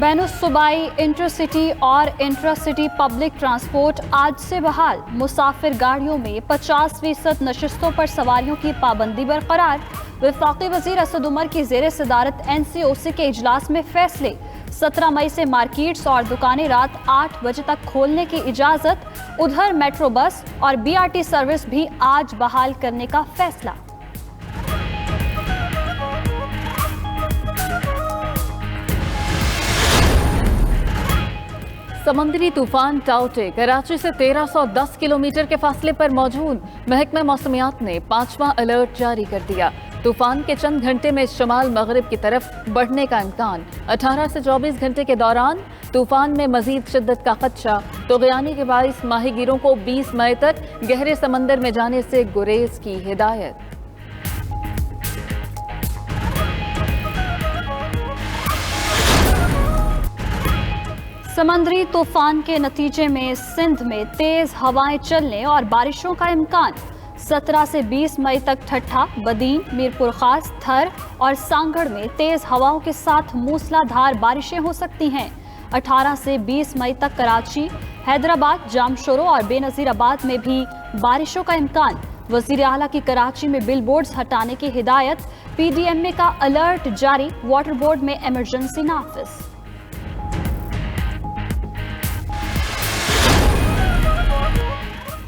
बैनुस-सूबाई intercity और intra-city public transport आज से बहाल। मुसाफिर गाड़ियों में 50% नशिस्तों पर सवारियों की पाबंदी बरकरार। वफाकी वजीर असद उमर की जेर सदारत NCOC के इजलास में फैसले। 17 मई से मार्केट्स और दुकानें रात 8 बजे तक खोलने की इजाजत। उधर मेट्रो बस और BRT सर्विस भी आज बहाल करने का फैसला। समुद्री तूफान टाउटे कराची से 1310 किलोमीटर के फासले पर मौजूद। महकमा मौसमियात ने 5वां अलर्ट जारी कर दिया। तूफान के चंद घंटे में शमाल मगरिब की तरफ बढ़ने का इम्कान। 18 से 24 घंटे के दौरान तूफान में मजीद शिद्दत का खदशा। तूग़यानी के बाइस माहीगीरों को 20 मई तक गहरे समंदर में जाने से गुरेज की हिदायत। समंदरी तूफान के नतीजे में सिंध में तेज हवाएं चलने और बारिशों का इम्कान। 17 से 20 मई तक ठट्ठा, बदीन, मीरपुर खास, थर और सांगड़ में तेज हवाओं के साथ मूसलाधार बारिशें हो सकती हैं। 18 से 20 मई तक कराची, हैदराबाद, जामशोरो और बेनजीराबाद में भी बारिशों का इम्कान। वजीर आला की कराची में बिल बोर्ड्स हटाने की हिदायत। PDMA का अलर्ट जारी। वाटर बोर्ड में इमरजेंसी नाफिज।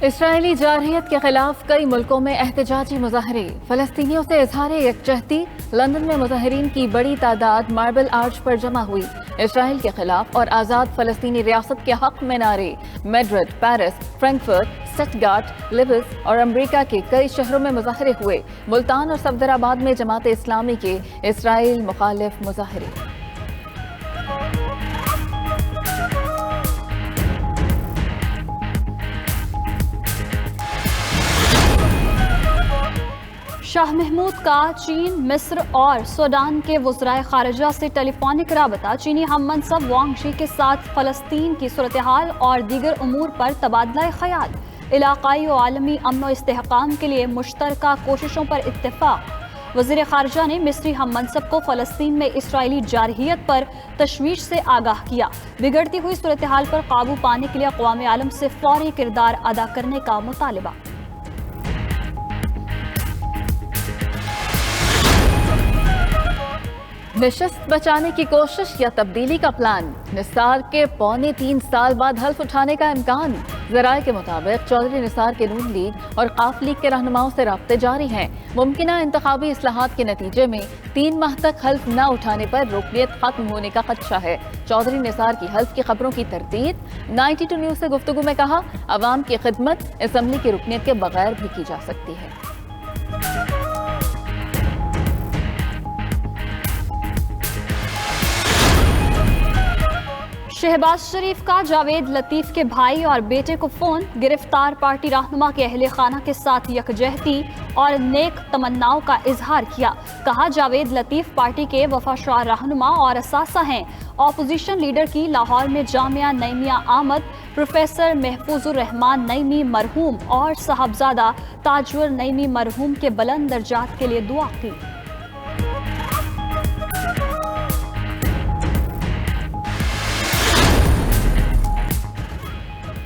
इसराइली जारहियत के खिलाफ कई मुल्कों में एहतजाजी मुजाहरे। फलस्तीनियों से इजहार यकजहती। लंदन में मुजाहरीन की बड़ी तादाद मार्बल आर्च पर जमा हुई। इसराइल के खिलाफ और आज़ाद फलस्तीनी रियासत के हक में नारे। Madrid, Paris, Frankfurt, Stuttgart, Lewis और अमरीका के कई शहरों में मुजाहरे हुए। मुल्तान और सफदराबाद में जमात इस्लामी के इसराइल मुखालिफ मुजाहरे। शाह महमूद का चीन, मिस्र और सूडान के वज़राए खारिजा से टेलीफोनिक राबता। चीनी हम मनसब वांग शी के साथ फ़लस्तीन की सूरत हाल और दीगर उमूर पर तबादला ख्याल। इलाकाई और आलमी अमन व इस्तेहकाम के लिए मुश्तरका कोशिशों पर इत्तेफाक। वज़ीर खारिजा ने मिस्री हम मनसब को फ़लस्तीन में इसराइली जारहियत पर तशवीश से आगाह किया। बिगड़ती हुई सूरत हाल पर काबू पाने के लिए अक़वाम आलम से फौरी किरदार अदा करने का मुतालबा। नशस्त बचाने की कोशिश या तब्दीली का प्लान। निसार के 3.25 साल बाद हल्फ उठाने का इम्कान। ज़राए के मुताबिक चौधरी निसार के नून लीग और काफ लीग के रहनुमाओं से राब्ते जारी हैं। मुमकिना इंतखाबी इस्लाहात के नतीजे में 3 माह तक हल्फ न उठाने पर रुकनियत खत्म होने का खदशा है। चौधरी निसार की हल्फ की खबरों की तरतीब। 92 न्यूज़ से गुफ्तगू में कहा, अवाम की खिदमत असम्बली की रुकनियत के बगैर भी की जा सकती है। शहबाज शरीफ का जावेद लतीफ के भाई और बेटे को फोन। गिरफ्तार पार्टी रहनुमा के अहले खाना के साथ यकजहती और नेक तमन्नाओं का इजहार किया। कहा, जावेद लतीफ पार्टी के वफादार रहनुमा और असासा हैं। ऑपोजिशन लीडर की लाहौर में जामिया नईमिया आमद। प्रोफेसर महफूजुर रहमान नईमी मरहूम और साहबजादा ताजवर नईमी मरहूम के बुलंद दर्जात के लिए दुआ की।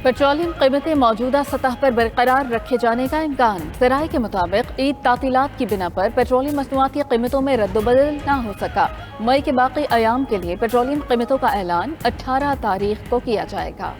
पेट्रोलियम कीमतें मौजूदा सतह पर बरकरार रखे जाने का इम्कान। ज़राए के मुताबिक ईद तातीलात की बिना पर पेट्रोलियम मसनूआत की कीमतों में रद्दबदल न हो सका। मई के बाकी अयाम के लिए पेट्रोलियम कीमतों का ऐलान 18 तारीख को किया जाएगा।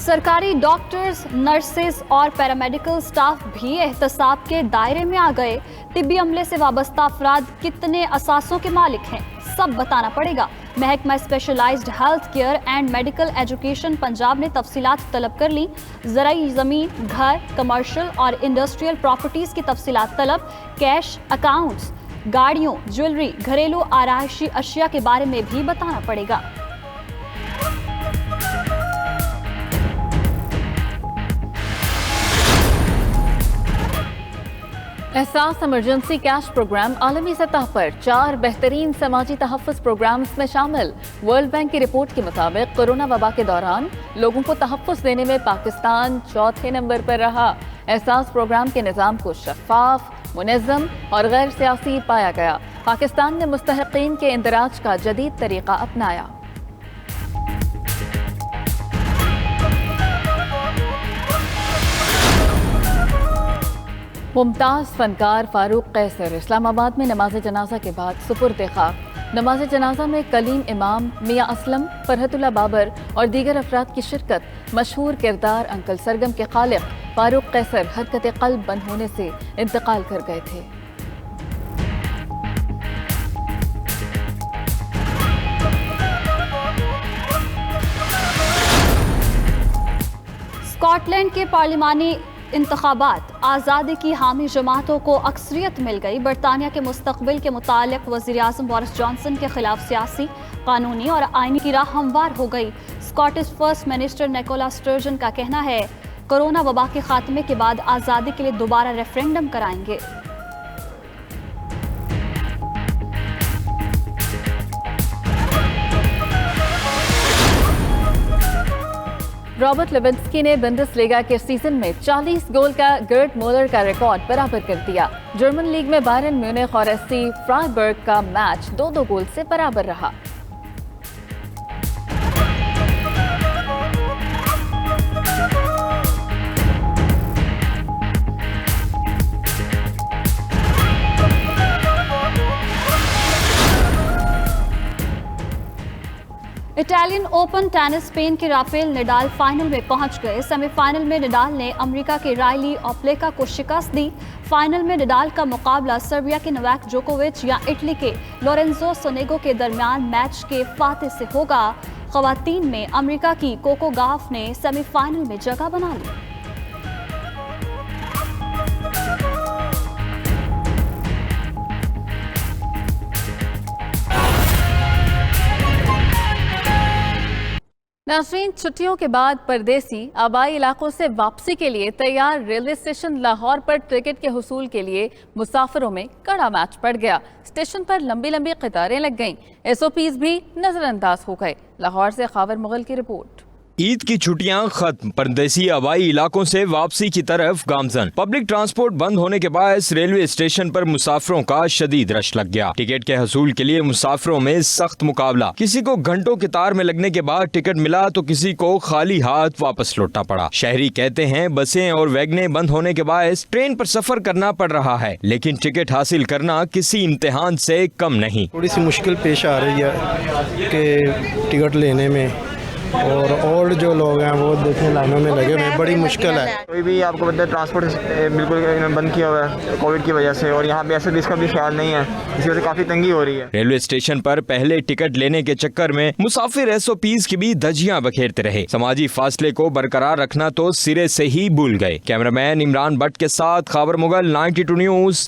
सरकारी डॉक्टर्स, नर्सेज और पैरामेडिकल स्टाफ भी एहतसाब के दायरे में आ गए। तिब्बी अमले से वाबस्ता अफराद कितने असासों के मालिक हैं, सब बताना पड़ेगा। महकमा specialized health care and medical education Punjab ने तफसीलात तलब कर ली। ज़राई ज़मीन, घर, कमर्शियल और इंडस्ट्रियल प्रॉपर्टीज़ की तफसीलात तलब। कैश, अकाउंट्स, गाड़ियों, ज्वेलरी, घरेलू आराइशी अशिया के बारे में भी बताना पड़ेगा। एहसास इमरजेंसी कैश प्रोग्राम आलमी सतह पर 4 बेहतरीन समाजी तहफ़्फ़ुज़ प्रोग्राम्स में शामिल। वर्ल्ड बैंक की रिपोर्ट के मुताबिक कोरोना वबा के दौरान लोगों को तहफ़्फ़ुज़ देने में पाकिस्तान चौथे नंबर पर रहा। एहसास प्रोग्राम के निज़ाम को शफाफ, मुनज़्ज़म और गैर सियासी पाया गया। पाकिस्तान ने मुस्तहिक़ीन के इंदराज का जदीद तरीक़ा अपनाया। मुमताज़ फनकार फारूक कैसर इस्लामाबाद में नमाज जनाजा के बाद सुपुर्द खाक। नमाज जनाजा में कलीम इमाम, मियाँ असलम, फरहतुल्लाह बाबर और दीगर अफराद की शिरकत। मशहूर किरदार अंकल सरगम के खालिक फारूक कैसर हरकत कल्ब बंद होने से इंतकाल कर गए थे। स्कॉटलैंड के पार्लिमानी इंतखाबात, आज़ादी की हामी जमातों को अक्सरियत मिल गई। बरतानिया के मुस्तकबिल के मुतालिक वज़ीर-ए-आज़म बोरिस जॉनसन के खिलाफ सियासी, कानूनी और आईनी की राह हमवार हो गई। Scottish first minister Nicola Sturgeon का कहना है, कोरोना वबा के खात्मे के बाद आज़ादी के लिए दोबारा रेफरेंडम कराएंगे। रॉबर्ट लेवेंस्की ने बुंदेसलीगा के सीजन में 40 गोल का गर्ट मोलर का रिकॉर्ड बराबर कर दिया। जर्मन लीग में बायरन म्यूनिख और एससी फ्राइबर्ग का मैच 2-2 गोल से बराबर रहा। इटालियन ओपन टेनिस, स्पेन के राफेल नडाल फाइनल में पहुंच गए। सेमीफाइनल में नडाल ने अमेरिका के रायली ओप्लेका को शिकस्त दी। फाइनल में नडाल का मुकाबला सर्बिया के नोवाक जोकोविच या इटली के लोरेंजो सोनेगो के दरमियान मैच के फातेह से होगा। ख़वातीन में अमेरिका की कोको गाफ ने सेमीफाइनल में जगह बना ली। नाज़रीन, छुट्टियों के बाद परदेसी आबाई इलाकों से वापसी के लिए तैयार रेलवे स्टेशन लाहौर पर टिकट के हुसूल के लिए मुसाफिरों में कड़ा मैच पड़ गया। स्टेशन पर लंबी लंबी कतारें लग गईं। SOPs भी नजरअंदाज हो गए। लाहौर से खावर मुगल की रिपोर्ट। ईद की छुट्टियां खत्म, परदेसी आबाई इलाकों से वापसी की तरफ गामजन। पब्लिक ट्रांसपोर्ट बंद होने के बाद रेलवे स्टेशन पर मुसाफिरों का शदीद रश लग गया। टिकट के हसूल के लिए मुसाफिरों में सख्त मुकाबला। किसी को घंटों कतार में लगने के बाद टिकट मिला तो किसी को खाली हाथ वापस लौटना पड़ा। शहरी कहते हैं बसें और वैगनें बंद होने के बाद ट्रेन पर सफर करना पड़ रहा है, लेकिन टिकट हासिल करना किसी इम्तिहान से कम नहीं। थोड़ी सी मुश्किल पेश आ रही है कि टिकट लेने में, और ओल्ड जो लोग हैं वो देखने लाइनों में लगे हुए, बड़ी मुश्किल है। कोई भी आपको पता है ट्रांसपोर्ट बिल्कुल बंद किया हुआ है कोविड की वजह से, और यहाँ पे ऐसे भी इसका भी ख्याल नहीं है, इसी वजह से काफ़ी तंगी हो रही है। रेलवे स्टेशन पर पहले टिकट लेने के चक्कर में मुसाफिर SOPs की भी धज्जियां बखेरते रहे। समाजी फासले को बरकरार रखना तो सिरे से ही भूल गए। कैमरामैन इमरान भट्ट के साथ खावर मुगल, 92 न्यूज़,